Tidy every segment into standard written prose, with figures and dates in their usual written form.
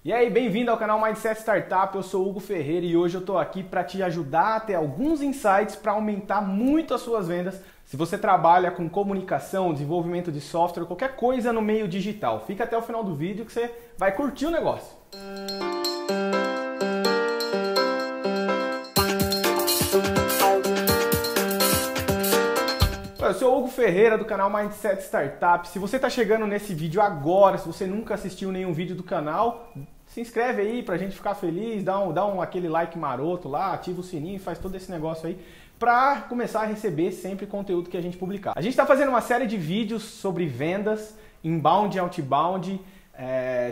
E aí, bem-vindo ao canal Mindset Startup, eu sou Hugo Ferreira e hoje eu estou aqui para te ajudar a ter alguns insights para aumentar muito as suas vendas. Se você trabalha com comunicação, desenvolvimento de software, qualquer coisa no meio digital, fica até o final do vídeo que você vai curtir o negócio. Eu sou o Hugo Ferreira do canal Mindset Startup. Se você está chegando nesse vídeo agora, se você nunca assistiu nenhum vídeo do canal, se inscreve aí pra gente ficar feliz, dá aquele like maroto lá, ativa o sininho, faz todo esse negócio aí pra começar a receber sempre conteúdo que a gente publicar. A gente está fazendo uma série de vídeos sobre vendas, inbound e outbound.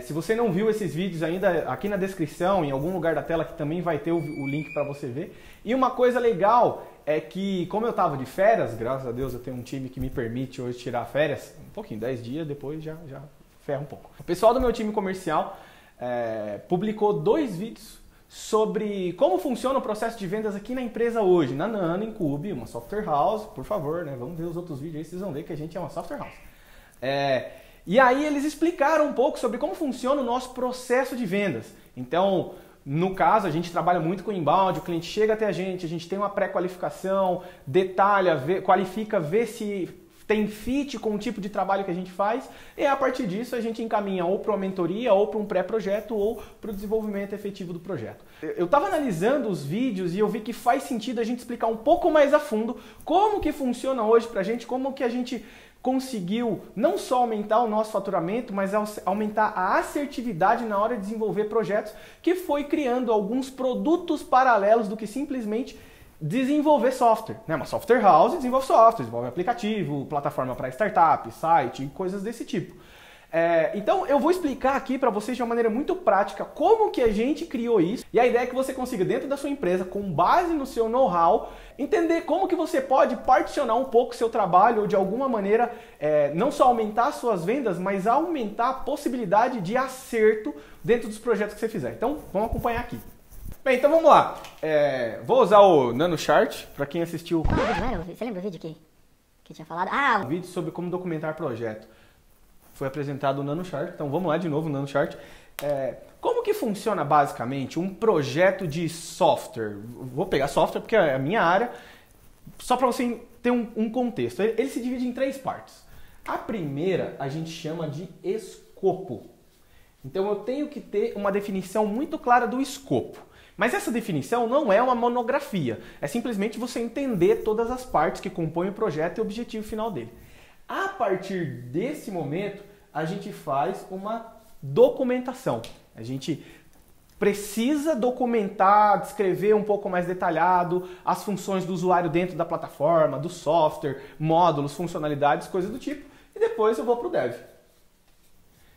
Se você não viu esses vídeos ainda, aqui na descrição, em algum lugar da tela que também vai ter o link para você ver. E uma coisa legal é que, como eu estava de férias, graças a Deus eu tenho um time que me permite hoje tirar férias, um pouquinho, 10 dias, depois já ferra um pouco. O pessoal do meu time comercial publicou 2 vídeos sobre como funciona o processo de vendas aqui na empresa hoje, na Nano Incube, uma software house, por favor, né? Vamos ver os outros vídeos aí, vocês vão ver que a gente é uma software house. E aí eles explicaram um pouco sobre como funciona o nosso processo de vendas. Então, no caso, a gente trabalha muito com inbound, o cliente chega até a gente tem uma pré-qualificação, detalha, qualifica, vê se tem fit com o tipo de trabalho que a gente faz e a partir disso a gente encaminha ou para uma mentoria, ou para um pré-projeto, ou para o desenvolvimento efetivo do projeto. Eu estava analisando os vídeos e eu vi que faz sentido a gente explicar um pouco mais a fundo como que funciona hoje para a gente, como que a gente conseguiu não só aumentar o nosso faturamento, mas aumentar a assertividade na hora de desenvolver projetos, que foi criando alguns produtos paralelos do que simplesmente desenvolver software. Uma software house desenvolve software, desenvolve aplicativo, plataforma para startup, site, coisas desse tipo. Então eu vou explicar aqui para vocês de uma maneira muito prática como que a gente criou isso e a ideia é que você consiga dentro da sua empresa, com base no seu know-how, entender como que você pode particionar um pouco o seu trabalho ou de alguma maneira não só aumentar as suas vendas, mas aumentar a possibilidade de acerto dentro dos projetos que você fizer. Então vamos acompanhar aqui. Bem, então vamos lá. Vou usar o NanoChart para quem assistiu. Você lembra o vídeo que tinha falado? Um vídeo sobre como documentar projeto. Foi apresentado o NanoChart, então vamos lá de novo o NanoChart. Como que funciona basicamente um projeto de software? Vou pegar software porque é a minha área, só para você ter um contexto. Ele se divide em 3 partes. A primeira a gente chama de escopo. Então eu tenho que ter uma definição muito clara do escopo. Mas essa definição não é uma monografia, é simplesmente você entender todas as partes que compõem o projeto e o objetivo final dele. A partir desse momento, a gente faz uma documentação. A gente precisa documentar, descrever um pouco mais detalhado as funções do usuário dentro da plataforma, do software, módulos, funcionalidades, coisas do tipo. E depois eu vou para o dev.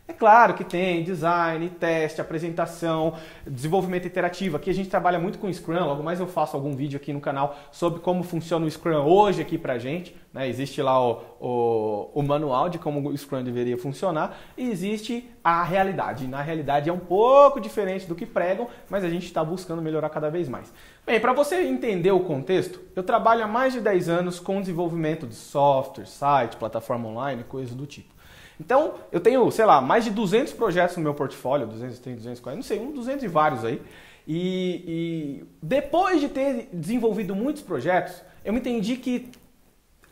É claro que tem design, teste, apresentação, desenvolvimento interativo. Aqui a gente trabalha muito com Scrum, logo mais eu faço algum vídeo aqui no canal sobre como funciona o Scrum hoje aqui pra gente. Existe lá o manual de como o Scrum deveria funcionar e existe a realidade. Na realidade é um pouco diferente do que pregam, mas a gente está buscando melhorar cada vez mais. Bem, para você entender o contexto, eu trabalho há mais de 10 anos com desenvolvimento de software, site, plataforma online, coisas do tipo. Então, eu tenho, sei lá, mais de 200 projetos no meu portfólio, 230, 240, não sei, 200 e vários aí. E depois de ter desenvolvido muitos projetos, eu me entendi que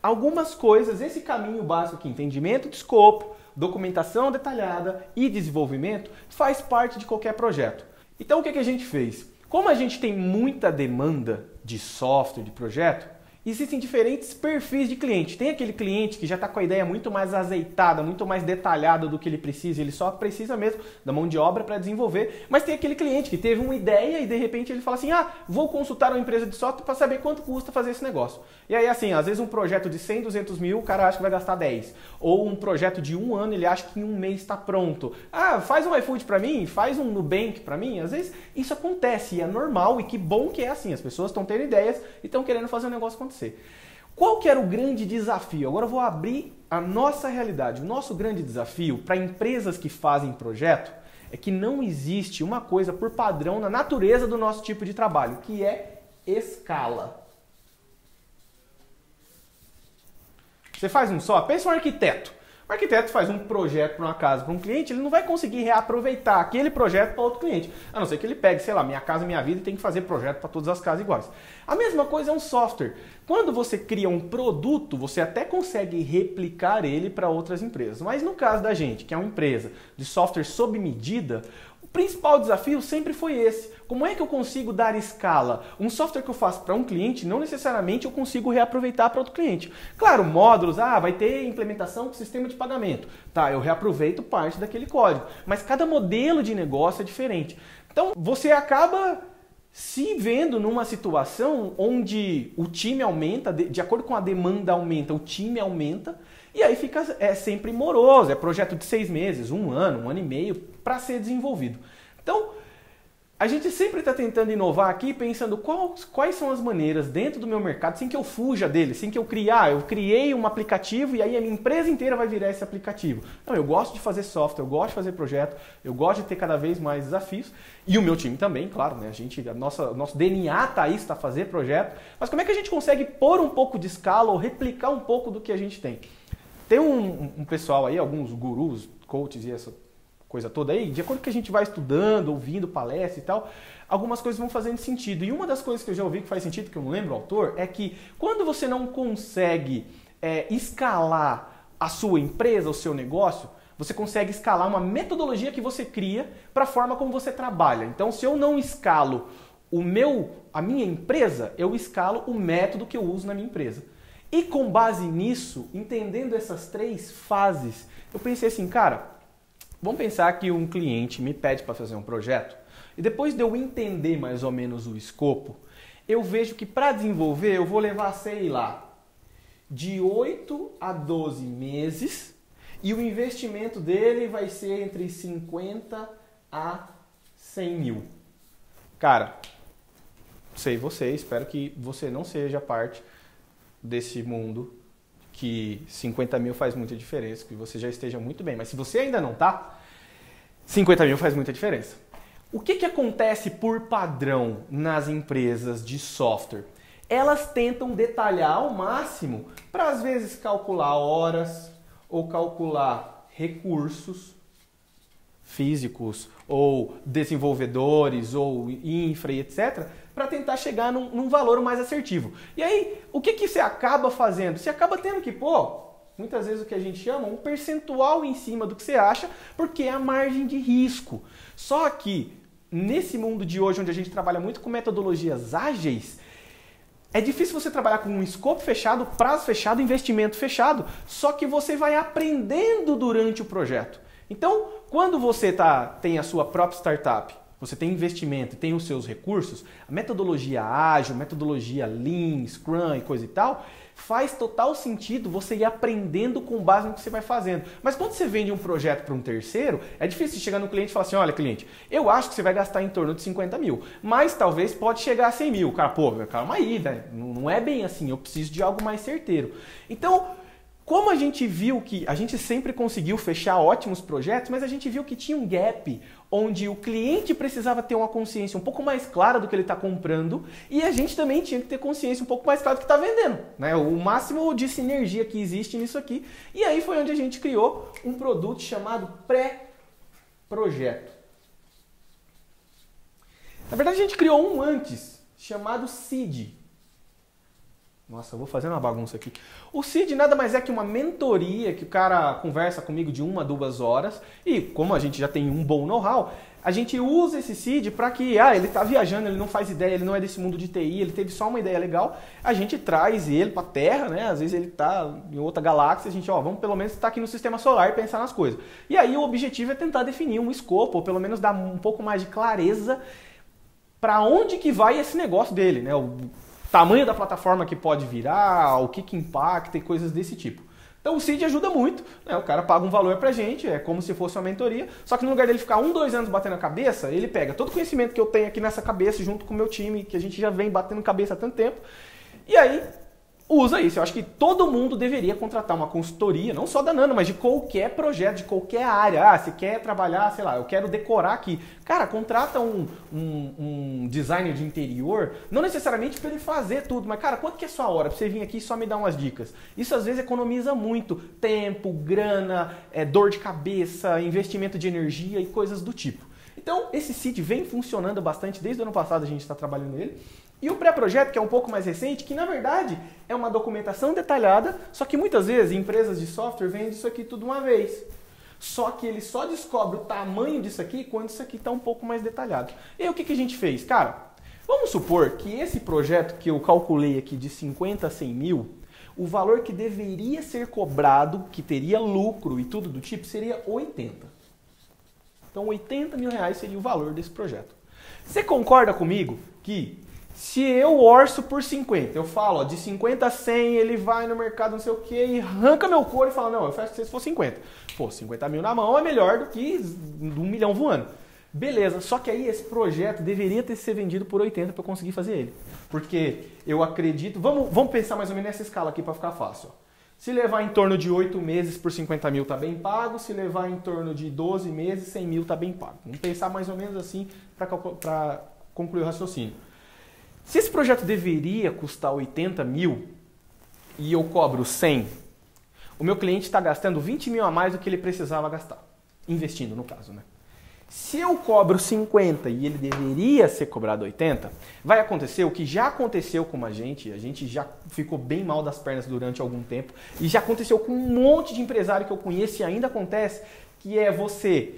algumas coisas, esse caminho básico aqui, entendimento de escopo, documentação detalhada e desenvolvimento, faz parte de qualquer projeto. Então, o que a gente fez? Como a gente tem muita demanda de software, de projeto, existem diferentes perfis de cliente. Tem aquele cliente que já está com a ideia muito mais azeitada, muito mais detalhada do que ele precisa, ele só precisa mesmo da mão de obra para desenvolver, mas tem aquele cliente que teve uma ideia e de repente ele fala assim, vou consultar uma empresa de software para saber quanto custa fazer esse negócio. E aí assim, às vezes um projeto de 100, 200 mil, o cara acha que vai gastar 10. Ou um projeto de 1 ano, ele acha que em 1 mês está pronto. Faz um iFood para mim, faz um Nubank para mim. Às vezes isso acontece e é normal e que bom que é assim. As pessoas estão tendo ideias e estão querendo fazer o negócio acontecer. Qual que era o grande desafio? Agora eu vou abrir a nossa realidade. O nosso grande desafio para empresas que fazem projeto é que não existe uma coisa por padrão na natureza do nosso tipo de trabalho, que é escala. Você faz um software, pensa um arquiteto. O arquiteto faz um projeto para uma casa, para um cliente, ele não vai conseguir reaproveitar aquele projeto para outro cliente. A não ser que ele pegue, sei lá, Minha Casa Minha Vida e tem que fazer projeto para todas as casas iguais. A mesma coisa é um software. Quando você cria um produto, você até consegue replicar ele para outras empresas. Mas no caso da gente, que é uma empresa de software sob medida, o principal desafio sempre foi esse. Como é que eu consigo dar escala? Um software que eu faço para um cliente, não necessariamente eu consigo reaproveitar para outro cliente. Claro, módulos, vai ter implementação com sistema de pagamento. Tá, eu reaproveito parte daquele código. Mas cada modelo de negócio é diferente. Então, você acaba se vendo numa situação onde o time aumenta, de acordo com a demanda aumenta, o time aumenta, e aí fica sempre moroso, é projeto de 6 meses, 1 ano e meio para ser desenvolvido. Então, a gente sempre está tentando inovar aqui, pensando quais são as maneiras dentro do meu mercado, sem que eu fuja dele, sem que eu criei um aplicativo e aí a minha empresa inteira vai virar esse aplicativo. Não, eu gosto de fazer software, eu gosto de fazer projeto, eu gosto de ter cada vez mais desafios, e o meu time também, claro, né? Nosso DNA está aí, está a fazer projeto, mas como é que a gente consegue pôr um pouco de escala ou replicar um pouco do que a gente tem? Tem um pessoal aí, alguns gurus, coaches e essa coisa toda aí, de acordo com que a gente vai estudando, ouvindo palestra e tal, algumas coisas vão fazendo sentido. E uma das coisas que eu já ouvi que faz sentido, que eu não lembro o autor, é que quando você não consegue escalar a sua empresa, o seu negócio, você consegue escalar uma metodologia que você cria para a forma como você trabalha. Então, se eu não escalo a minha empresa, eu escalo o método que eu uso na minha empresa. E com base nisso, entendendo essas 3 fases, eu pensei assim, cara, vamos pensar que um cliente me pede para fazer um projeto e depois de eu entender mais ou menos o escopo, eu vejo que para desenvolver eu vou levar, sei lá, de 8 a 12 meses e o investimento dele vai ser entre 50 a 100 mil. Cara, sei você, espero que você não seja parte desse mundo que 50 mil faz muita diferença, que você já esteja muito bem. Mas se você ainda não está, 50 mil faz muita diferença. O que acontece por padrão nas empresas de software? Elas tentam detalhar ao máximo para, às vezes, calcular horas ou calcular recursos físicos ou desenvolvedores ou infra e etc., para tentar chegar num valor mais assertivo. E aí, o que você acaba fazendo? Você acaba tendo que pôr, muitas vezes o que a gente chama, um percentual em cima do que você acha, porque é a margem de risco. Só que, nesse mundo de hoje, onde a gente trabalha muito com metodologias ágeis, é difícil você trabalhar com um escopo fechado, prazo fechado, investimento fechado, só que você vai aprendendo durante o projeto. Então, quando você tem a sua própria startup, você tem investimento e tem os seus recursos, a metodologia ágil, metodologia Lean, Scrum e coisa e tal, faz total sentido você ir aprendendo com base no que você vai fazendo. Mas quando você vende um projeto para um terceiro, é difícil chegar no cliente e falar assim, olha cliente, eu acho que você vai gastar em torno de 50 mil, mas talvez pode chegar a 100 mil. Cara, calma aí, né? Não é bem assim, eu preciso de algo mais certeiro. Então, como a gente viu que a gente sempre conseguiu fechar ótimos projetos, mas a gente viu que tinha um gap onde o cliente precisava ter uma consciência um pouco mais clara do que ele está comprando e a gente também tinha que ter consciência um pouco mais clara do que está vendendo, né? O máximo de sinergia que existe nisso aqui. E aí foi onde a gente criou um produto chamado pré-projeto. Na verdade, a gente criou um antes, chamado Seed. Nossa, eu vou fazer uma bagunça aqui. O Seed nada mais é que uma mentoria que o cara conversa comigo de 1 a 2 horas e como a gente já tem um bom know-how, a gente usa esse Seed para que, ele tá viajando, ele não faz ideia, ele não é desse mundo de TI, ele teve só uma ideia legal, a gente traz ele para a Terra, né? Às vezes ele tá em outra galáxia, a gente, vamos pelo menos estar aqui no sistema solar e pensar nas coisas. E aí o objetivo é tentar definir um escopo, ou pelo menos dar um pouco mais de clareza para onde que vai esse negócio dele, né? O tamanho da plataforma que pode virar, o que impacta e coisas desse tipo. Então o Seed ajuda muito, né? O cara paga um valor pra gente, é como se fosse uma mentoria, só que no lugar dele ficar 1, 2 anos batendo a cabeça, ele pega todo o conhecimento que eu tenho aqui nessa cabeça junto com o meu time, que a gente já vem batendo cabeça há tanto tempo, e aí usa isso. Eu acho que todo mundo deveria contratar uma consultoria, não só da Nano, mas de qualquer projeto, de qualquer área. Ah, você quer trabalhar, sei lá, eu quero decorar aqui. Cara, contrata um designer de interior, não necessariamente para ele fazer tudo, mas cara, quanto que é sua hora para você vir aqui e só me dar umas dicas? Isso às vezes economiza muito tempo, grana, dor de cabeça, investimento de energia e coisas do tipo. Então, esse site vem funcionando bastante, desde o ano passado a gente está trabalhando nele. E o pré-projeto, que é um pouco mais recente, que na verdade é uma documentação detalhada, só que muitas vezes empresas de software vendem isso aqui tudo uma vez. Só que ele só descobre o tamanho disso aqui quando isso aqui está um pouco mais detalhado. E aí o que a gente fez? Cara, vamos supor que esse projeto que eu calculei aqui de 50 a 100 mil, o valor que deveria ser cobrado, que teria lucro e tudo do tipo, seria 80. Então 80 mil reais seria o valor desse projeto. Você concorda comigo que se eu orço por 50, eu falo, ó, de 50 a 100 ele vai no mercado não sei o que e arranca meu couro e fala, não, eu fecho se for 50. Pô, 50 mil na mão é melhor do que 1 milhão voando. Beleza, só que aí esse projeto deveria ter sido vendido por 80 para eu conseguir fazer ele. Porque eu acredito, vamos pensar mais ou menos nessa escala aqui para ficar fácil. Ó. Se levar em torno de 8 meses por 50 mil tá bem pago, se levar em torno de 12 meses, 100 mil tá bem pago. Vamos pensar mais ou menos assim para concluir o raciocínio. Se esse projeto deveria custar 80 mil e eu cobro 100, o meu cliente está gastando 20 mil a mais do que ele precisava gastar. Investindo, no caso, né? Se eu cobro 50 e ele deveria ser cobrado 80, vai acontecer o que já aconteceu com a gente já ficou bem mal das pernas durante algum tempo, e já aconteceu com um monte de empresário que eu conheço e ainda acontece, que é você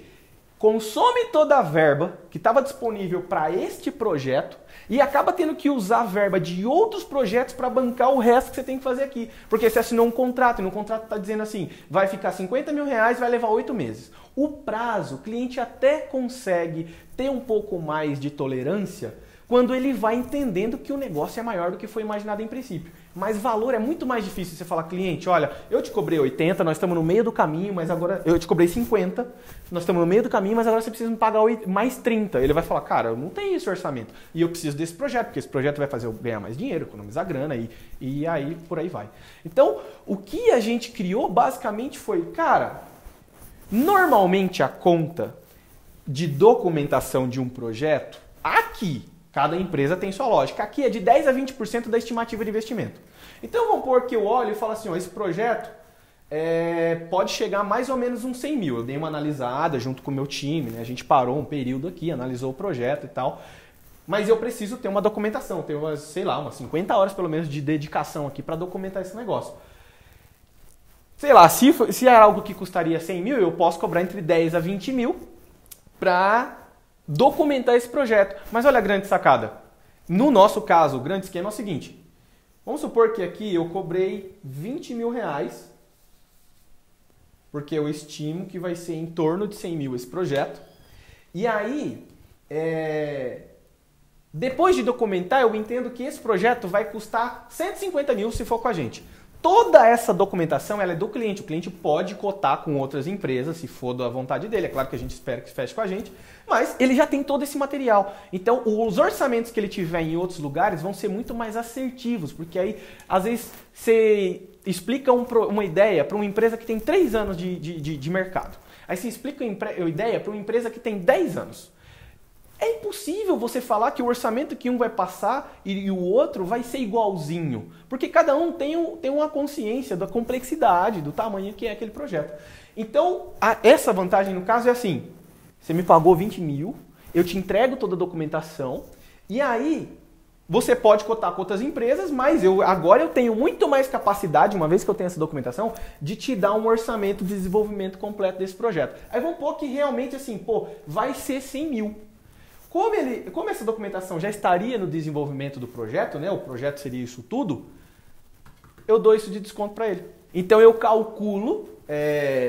consome toda a verba que estava disponível para este projeto e acaba tendo que usar a verba de outros projetos para bancar o resto que você tem que fazer aqui. Porque você assinou um contrato e no contrato está dizendo assim, vai ficar 50 mil reais, vai levar 8 meses. O prazo, o cliente até consegue ter um pouco mais de tolerância quando ele vai entendendo que o negócio é maior do que foi imaginado em princípio. Mas valor é muito mais difícil você falar, cliente, olha, eu te cobrei 80, nós estamos no meio do caminho, mas agora eu te cobrei 50, nós estamos no meio do caminho, mas agora você precisa me pagar mais 30. Ele vai falar, cara, eu não tenho esse orçamento e eu preciso desse projeto, porque esse projeto vai fazer eu ganhar mais dinheiro, economizar grana e aí por aí vai. Então, o que a gente criou basicamente foi, cara, normalmente a conta de documentação de um projeto, aqui, cada empresa tem sua lógica. Aqui é de 10 a 20% da estimativa de investimento. Então vamos pôr que eu olho e falo assim, ó, esse projeto pode chegar mais ou menos uns 100 mil. Eu dei uma analisada junto com o meu time, né? A gente parou um período aqui, analisou o projeto e tal. Mas eu preciso ter uma documentação, ter umas, sei lá, umas 50 horas pelo menos de dedicação aqui para documentar esse negócio. Sei lá, se é algo que custaria 100 mil, eu posso cobrar entre 10 a 20 mil para documentar esse projeto. Mas olha a grande sacada. No nosso caso, o grande esquema é o seguinte. Vamos supor que aqui eu cobrei 20 mil reais, porque eu estimo que vai ser em torno de 100 mil esse projeto. E aí, depois de documentar, eu entendo que esse projeto vai custar 150 mil se for com a gente. Toda essa documentação ela é do cliente. O cliente pode cotar com outras empresas, se for da vontade dele. É claro que a gente espera que feche com a gente, mas ele já tem todo esse material. Então, os orçamentos que ele tiver em outros lugares vão ser muito mais assertivos, porque aí, às vezes, você explica uma ideia para uma empresa que tem 3 anos de mercado. Aí você explica a ideia para uma empresa que tem 10 anos. É impossível você falar que o orçamento que um vai passar e o outro vai ser igualzinho. Porque cada um tem uma consciência da complexidade, do tamanho que é aquele projeto. Então, essa vantagem no caso é assim, você me pagou 20 mil, eu te entrego toda a documentação, e aí você pode cotar com outras empresas, mas agora eu tenho muito mais capacidade, uma vez que eu tenho essa documentação, de te dar um orçamento de desenvolvimento completo desse projeto. Aí vamos pôr que realmente assim, pô, vai ser 100 mil. Como essa documentação já estaria no desenvolvimento do projeto, né? O projeto seria isso tudo, eu dou isso de desconto para ele. Então eu calculo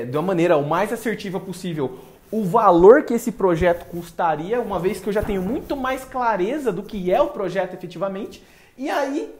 de uma maneira o mais assertiva possível o valor que esse projeto custaria, uma vez que eu já tenho muito mais clareza do que é o projeto efetivamente, e aí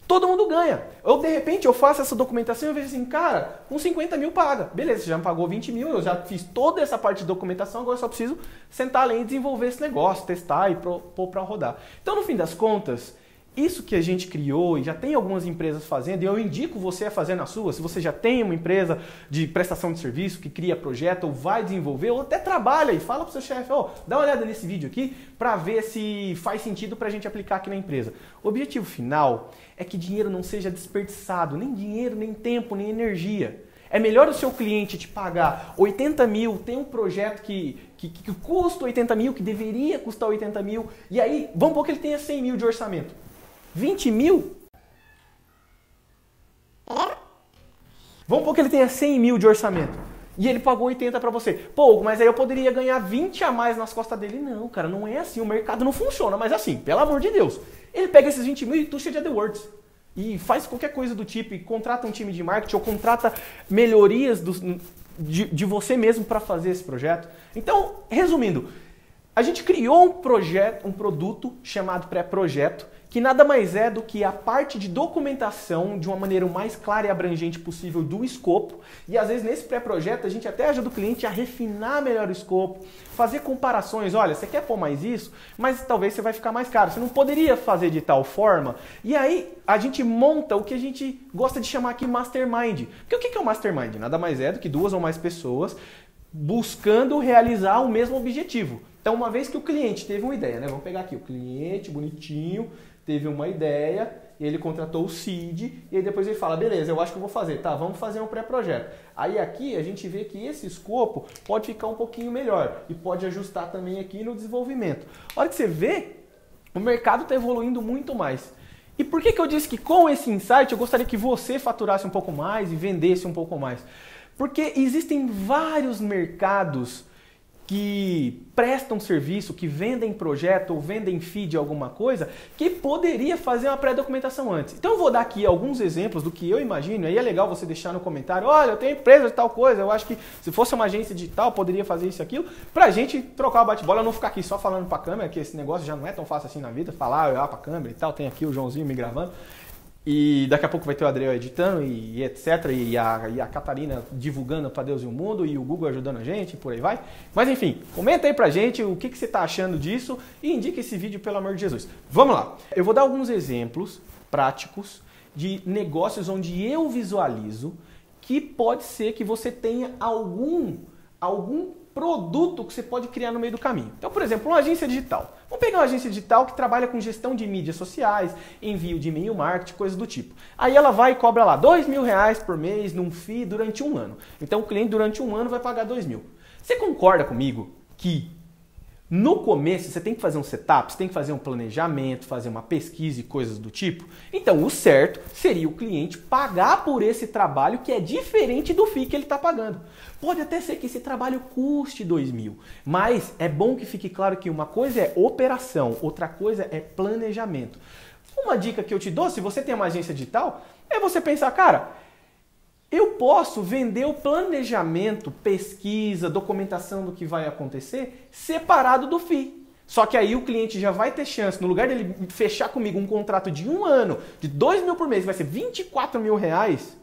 todo mundo ganha. De repente, eu faço essa documentação e eu vejo assim, cara, com 50 mil paga. Beleza, você já me pagou 20 mil, eu já fiz toda essa parte de documentação, agora eu só preciso sentar além e desenvolver esse negócio, testar e pôr para rodar. Então, no fim das contas, isso que a gente criou e já tem algumas empresas fazendo, e eu indico você a fazer na sua, se você já tem uma empresa de prestação de serviço que cria projeto ou vai desenvolver, ou até trabalha e fala para o seu chefe, dá uma olhada nesse vídeo aqui para ver se faz sentido para a gente aplicar aqui na empresa. O objetivo final é que dinheiro não seja desperdiçado, nem dinheiro, nem tempo, nem energia. É melhor o seu cliente te pagar 80 mil, tem um projeto que custa 80 mil, que deveria custar 80 mil, e aí, vamos supor que ele tenha 100 mil de orçamento. 20 mil? Vamos supor que ele tenha 100 mil de orçamento. E ele pagou 80 para você. Pô, mas aí eu poderia ganhar 20 a mais nas costas dele. Não, cara, não é assim. O mercado não funciona. Mas assim, pelo amor de Deus. Ele pega esses 20 mil e tuxa de AdWords. E faz qualquer coisa do tipo, e contrata um time de marketing ou contrata melhorias de você mesmo para fazer esse projeto. Então, resumindo, a gente criou um produto chamado pré-projeto, que nada mais é do que a parte de documentação de uma maneira o mais clara e abrangente possível do escopo. E às vezes nesse pré-projeto a gente até ajuda o cliente a refinar melhor o escopo, fazer comparações. Olha, você quer pôr mais isso, mas talvez você vai ficar mais caro. Você não poderia fazer de tal forma. E aí a gente monta o que a gente gosta de chamar aqui mastermind. Porque o que é o mastermind? Nada mais é do que 2 ou mais pessoas buscando realizar o mesmo objetivo. Então, uma vez que o cliente teve uma ideia, né? Vamos pegar aqui o cliente bonitinho, teve uma ideia, e ele contratou o seed, e aí depois ele fala, beleza, eu acho que eu vou fazer, tá, vamos fazer um pré-projeto. Aí aqui a gente vê que esse escopo pode ficar um pouquinho melhor, e pode ajustar também aqui no desenvolvimento. A hora que você vê, o mercado está evoluindo muito mais. E por que eu disse que com esse insight eu gostaria que você faturasse um pouco mais e vendesse um pouco mais? Porque existem vários mercados que prestam serviço, que vendem projeto ou vendem feed alguma coisa, que poderia fazer uma pré-documentação antes. Então eu vou dar aqui alguns exemplos do que eu imagino, aí é legal você deixar no comentário, olha, eu tenho empresa de tal coisa, eu acho que se fosse uma agência digital, poderia fazer isso e aquilo, pra gente trocar o bate-bola, não ficar aqui só falando pra câmera, que esse negócio já não é tão fácil assim na vida, falar, olhar pra câmera e tal, tem aqui o Joãozinho me gravando. E daqui a pouco vai ter o Adriel editando e etc. E a Catarina divulgando para Deus e o mundo e o Google ajudando a gente e por aí vai. Mas enfim, comenta aí pra gente o que você está achando disso e indica esse vídeo, pelo amor de Jesus. Vamos lá. Eu vou dar alguns exemplos práticos de negócios onde eu visualizo que pode ser que você tenha algum produto que você pode criar no meio do caminho. Então, por exemplo, uma agência digital. Vamos pegar uma agência digital que trabalha com gestão de mídias sociais, envio de e-mail marketing, coisas do tipo. Aí ela vai e cobra lá R$2.000 por mês num FII durante um ano. Então o cliente durante um ano vai pagar 2.000. Você concorda comigo que no começo você tem que fazer um setup, você tem que fazer um planejamento, fazer uma pesquisa e coisas do tipo? Então o certo seria o cliente pagar por esse trabalho que é diferente do FII que ele está pagando. Pode até ser que esse trabalho custe 2.000, mas é bom que fique claro que uma coisa é operação, outra coisa é planejamento. Uma dica que eu te dou, se você tem uma agência digital, é você pensar, cara, eu posso vender o planejamento, pesquisa, documentação do que vai acontecer separado do FII. Só que aí o cliente já vai ter chance, no lugar dele fechar comigo um contrato de um ano, de 2.000 por mês, vai ser R$24.000. 24 mil reais?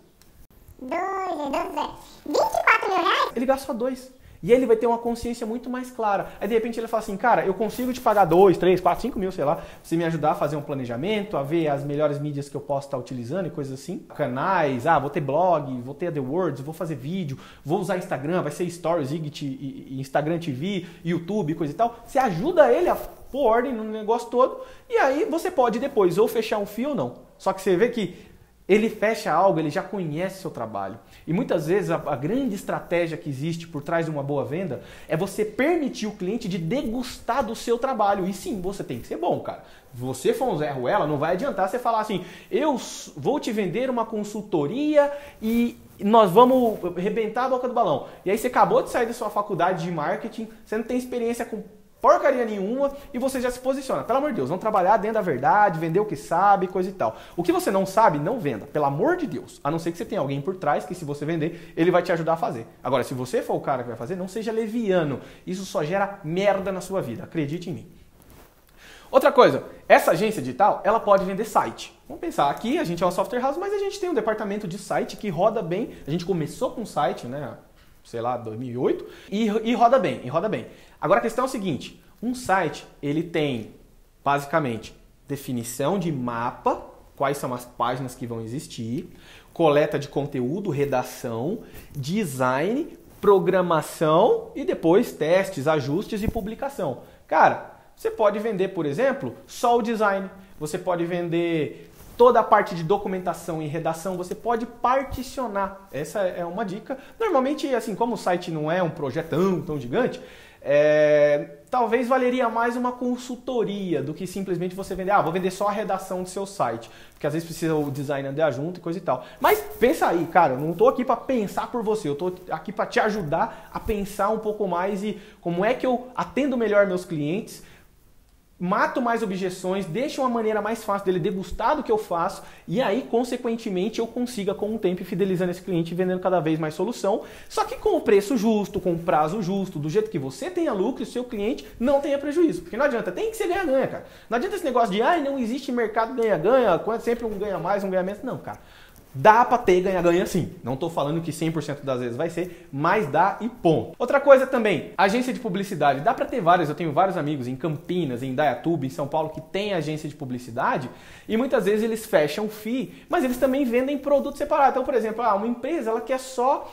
Ele gasta só 2. E aí ele vai ter uma consciência muito mais clara. Aí de repente ele fala assim, cara, eu consigo te pagar 2, 3, 4, 5 mil, sei lá, pra você me ajudar a fazer um planejamento, a ver as melhores mídias que eu posso estar utilizando e coisas assim. Canais, vou ter blog, vou ter AdWords, vou fazer vídeo, vou usar Instagram, vai ser Stories, Instagram TV, YouTube, coisa e tal. Você ajuda ele a pôr ordem no negócio todo e aí você pode depois ou fechar um fio ou não. Só que você vê que ele fecha algo, ele já conhece seu trabalho. E muitas vezes a grande estratégia que existe por trás de uma boa venda é você permitir o cliente de degustar do seu trabalho. E sim, você tem que ser bom, cara. Se você for um Zé Ruela, não vai adiantar você falar assim, eu vou te vender uma consultoria e nós vamos arrebentar a boca do balão. E aí você acabou de sair da sua faculdade de marketing, você não tem experiência com porcaria nenhuma e você já se posiciona. Pelo amor de Deus, vamos trabalhar dentro da verdade, vender o que sabe, coisa e tal. O que você não sabe, não venda. Pelo amor de Deus. A não ser que você tenha alguém por trás que se você vender, ele vai te ajudar a fazer. Agora, se você for o cara que vai fazer, não seja leviano. Isso só gera merda na sua vida. Acredite em mim. Outra coisa, essa agência digital, ela pode vender site. Vamos pensar, aqui a gente é uma software house, mas a gente tem um departamento de site que roda bem. A gente começou com site, né? Sei lá, 2008, e roda bem, Agora a questão é o seguinte, um site, ele tem, basicamente, definição de mapa, quais são as páginas que vão existir, coleta de conteúdo, redação, design, programação e depois testes, ajustes e publicação. Cara, você pode vender, por exemplo, só o design, você pode vender toda a parte de documentação e redação, você pode particionar. Essa é uma dica. Normalmente, assim, como o site não é um projeto tão gigante, talvez valeria mais uma consultoria do que simplesmente você vender, vou vender só a redação do seu site, porque às vezes precisa o design andar junto e coisa e tal. Mas pensa aí, cara, eu não estou aqui para pensar por você, eu estou aqui para te ajudar a pensar um pouco mais e como é que eu atendo melhor meus clientes, mato mais objeções, deixo uma maneira mais fácil dele degustar do que eu faço e aí, consequentemente, eu consiga com o tempo ir fidelizando esse cliente e vendendo cada vez mais solução, só que com o preço justo, com o prazo justo, do jeito que você tenha lucro e o seu cliente não tenha prejuízo. Porque não adianta, tem que ser ganha-ganha, cara. Não adianta esse negócio de, não existe mercado ganha-ganha, sempre um ganha mais, um ganha menos. Não, cara. Dá pra ter ganha-ganha sim. Não tô falando que 100% das vezes vai ser, mas dá e ponto. Outra coisa também, agência de publicidade. Dá pra ter várias, eu tenho vários amigos em Campinas, em Indaiatuba, em São Paulo, que tem agência de publicidade e muitas vezes eles fecham FII, mas eles também vendem produto separado. Então, por exemplo, uma empresa ela quer só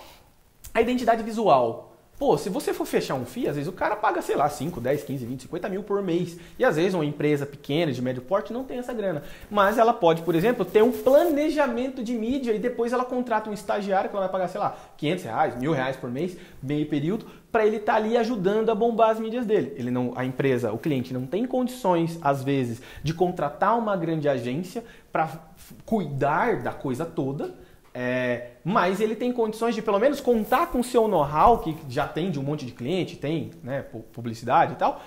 a identidade visual. Pô, se você for fechar um FII, às vezes o cara paga, sei lá, 5, 10, 15, 20, 50 mil por mês. E às vezes uma empresa pequena, de médio porte, não tem essa grana. Mas ela pode, por exemplo, ter um planejamento de mídia e depois ela contrata um estagiário que ela vai pagar, sei lá, 500 reais, R$1.000 por mês, meio período, para ele estar ali ajudando a bombar as mídias dele. A empresa, o cliente não tem condições, às vezes, de contratar uma grande agência para cuidar da coisa toda. Mas ele tem condições de pelo menos contar com o seu know-how, que já tem de um monte de cliente, tem, né, publicidade e tal,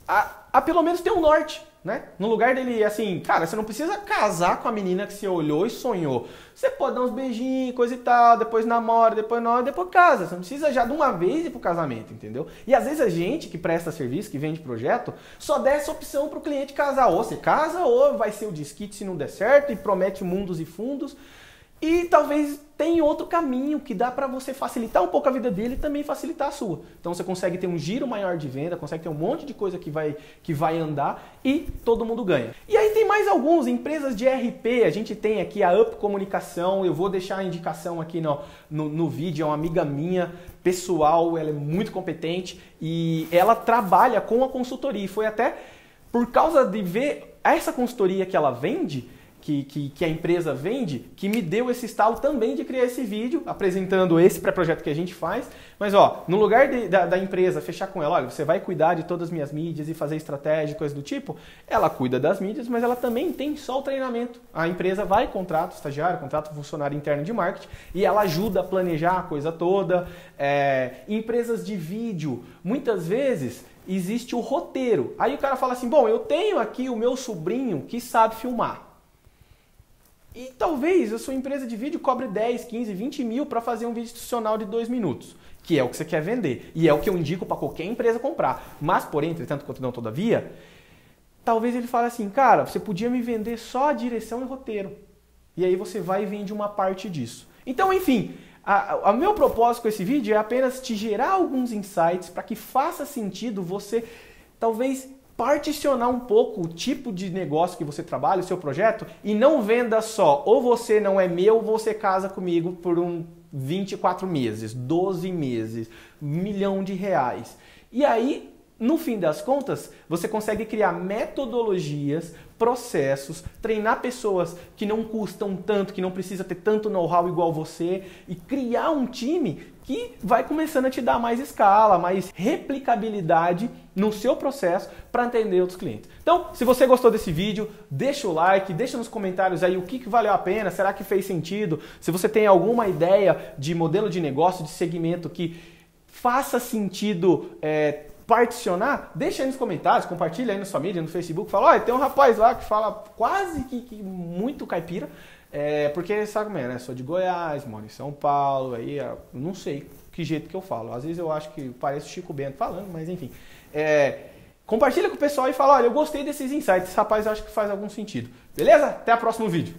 a pelo menos ter um norte, né? No lugar dele, assim, cara, você não precisa casar com a menina que você olhou e sonhou. Você pode dar uns beijinhos, coisa e tal, depois namora, depois casa. Você não precisa já de uma vez ir pro casamento, entendeu? E às vezes a gente que presta serviço, que vende projeto, só dá essa opção pro cliente casar. Ou você casa, ou vai ser o desquite se não der certo e promete mundos e fundos. E talvez tenha outro caminho que dá para você facilitar um pouco a vida dele e também facilitar a sua. Então você consegue ter um giro maior de venda, consegue ter um monte de coisa que vai andar e todo mundo ganha. E aí tem mais alguns, empresas de RP, a gente tem aqui a Up Comunicação, eu vou deixar a indicação aqui no vídeo, é uma amiga minha, pessoal, ela é muito competente e ela trabalha com a consultoria. E foi até por causa de ver essa consultoria que ela vende, que a empresa vende, que me deu esse estalo também de criar esse vídeo, apresentando esse pré-projeto que a gente faz. Mas no lugar da empresa fechar com ela, olha, você vai cuidar de todas as minhas mídias e fazer estratégia, coisa do tipo, ela cuida das mídias, mas ela também tem só o treinamento. A empresa vai, contrata o estagiário, contrata o funcionário interno de marketing e ela ajuda a planejar a coisa toda. Empresas de vídeo, muitas vezes existe o roteiro. Aí o cara fala assim, bom, eu tenho aqui o meu sobrinho que sabe filmar. E talvez a sua empresa de vídeo cobre 10, 15, 20 mil para fazer um vídeo institucional de 2 minutos, que é o que você quer vender. E é o que eu indico para qualquer empresa comprar. Mas, porém, entretanto, contudo, todavia, talvez ele fale assim, cara, você podia me vender só a direção e roteiro. E aí você vai e vende uma parte disso. Então, enfim, o meu propósito com esse vídeo é apenas te gerar alguns insights para que faça sentido você, talvez, particionar um pouco o tipo de negócio que você trabalha, o seu projeto, e não venda só, ou você não é meu, ou você casa comigo por 24 meses, 12 meses, R$1 milhão. E aí, no fim das contas, você consegue criar metodologias, processos, treinar pessoas que não custam tanto, que não precisa ter tanto know-how igual você, e criar um time que vai começando a te dar mais escala, mais replicabilidade no seu processo para atender outros clientes. Então, se você gostou desse vídeo, deixa o like, deixa nos comentários aí o que valeu a pena, será que fez sentido? Se você tem alguma ideia de modelo de negócio, de segmento que faça sentido particionar, deixa aí nos comentários, compartilha aí na sua mídia, no Facebook, fala, olha, tem um rapaz lá que fala quase que muito caipira, porque sabe como é, né? Sou de Goiás, moro em São Paulo, aí não sei que jeito que eu falo. Às vezes eu acho que pareço Chico Bento falando, mas enfim. Compartilha com o pessoal e fala, olha, eu gostei desses insights, esse rapaz eu acho que faz algum sentido. Beleza? Até o próximo vídeo.